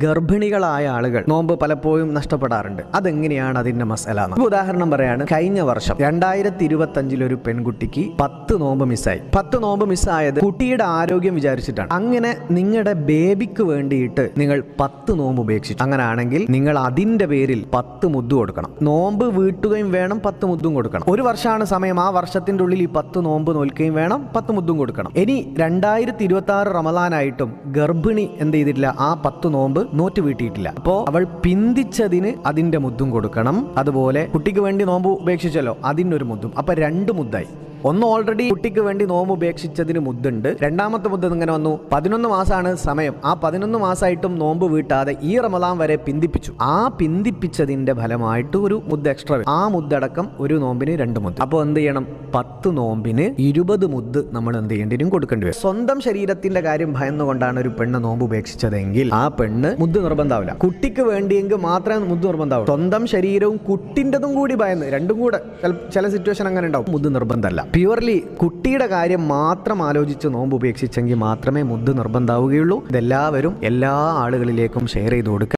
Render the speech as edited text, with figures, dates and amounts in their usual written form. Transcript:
ഗർഭിണികളായ ആളുകൾ നോമ്പ് പലപ്പോഴും നഷ്ടപ്പെടാറുണ്ട്. അതെങ്ങനെയാണ് അതിന്റെ മസല? ഉദാഹരണം പറയാണ്, കഴിഞ്ഞ വർഷം 2025 ഒരു പെൺകുട്ടിക്ക് 10 നോമ്പ് മിസ്സായി. 10 നോമ്പ് മിസ്സായത് കുട്ടിയുടെ ആരോഗ്യം വിചാരിച്ചിട്ടാണ്. അങ്ങനെ നിങ്ങളുടെ ബേബിക്ക് വേണ്ടിയിട്ട് നിങ്ങൾ 10 നോമ്പ് ഉപേക്ഷിച്ചു. അങ്ങനെയാണെങ്കിൽ നിങ്ങൾ അതിന്റെ പേരിൽ 10 മുദ്ദു കൊടുക്കണം. നോമ്പ് വീട്ടുകയും വേണം, 10 മുദ്ദും കൊടുക്കണം. ഒരു വർഷമാണ് സമയം. ആ വർഷത്തിന്റെ ഉള്ളിൽ ഈ 10 നോമ്പ് നോൽക്കുകയും വേണം, 10 മുദ്ദും കൊടുക്കണം. ഇനി 2026 റമദാനായിട്ടും ഗർഭിണി എന്ത് ചെയ്തിട്ടില്ല, ആ 10 നോമ്പ് നോറ്റ് വീട്ടിയിട്ടില്ല. അപ്പോ അവൾ പിന്തിച്ചതിന് അതിന്റെ മുദ്ദും കൊടുക്കണം. അതുപോലെ കുട്ടിക്ക് വേണ്ടി നോമ്പ് ഉപേക്ഷിച്ചല്ലോ, അതിന്റെ ഒരു മുദ്ദും. അപ്പൊ 2 മുദ്ദായി. ഒന്ന് ഓൾറെഡി കുട്ടിക്ക് വേണ്ടി നോമ്പ് ഉപേക്ഷിച്ചതിന് മുദ്ദുണ്ട്. രണ്ടാമത്തെ മുദ്ദ് ഇങ്ങനെ വന്നു. 11 മാസമാണ് സമയം. ആ 11 മാസമായിട്ടും നോമ്പ് വീട്ടാതെ ഈ റമദാൻ വരെ പിന്തിപ്പിച്ചു. ആ പിന്തിപ്പിച്ചതിന്റെ ഫലമായിട്ട് ഒരു മുദ്ദ് എക്സ്ട്രാ. ആ മുദ്ദടക്കം ഒരു നോമ്പിന് 2 മുദ്ദ്. അപ്പോൾ എന്ത് ചെയ്യണം? 10 നോമ്പിന് 20 മുദ്ദ് നമ്മൾ എന്ത് ചെയ്യേണ്ടി വരും? കൊടുക്കേണ്ടി വരും. സ്വന്തം ശരീരത്തിന്റെ കാര്യം ഭയന്നുകൊണ്ടാണ് ഒരു പെണ്ണ് നോമ്പ് ഉപേക്ഷിച്ചതെങ്കിൽ ആ പെണ്ണ് മുദ്ദ് നിർബന്ധാവില്ല. കുട്ടിക്ക് വേണ്ടിയെങ്കിൽ മാത്രമേ മുദ്ദ് നിർബന്ധാവൂ. സ്വന്തം ശരീരവും കുട്ടിൻ്റെതും കൂടി ഭയന്ന്, രണ്ടും കൂടെ ചില സിറ്റുവേഷൻ അങ്ങനെ ഉണ്ടാവും. മുദ്ദ് നിർബന്ധമല്ല. പ്യുവർലി കുട്ടിയുടെ കാര്യം മാത്രം ആലോചിച്ച് നോമ്പ് ഉപേക്ഷിച്ചെങ്കിൽ മാത്രമേ മുദ്ദ് നിർബന്ധാവുകയുള്ളൂ. ഇതെല്ലാവരും എല്ലാ ആളുകളിലേക്കും ഷെയർ ചെയ്ത് കൊടുക്കുക.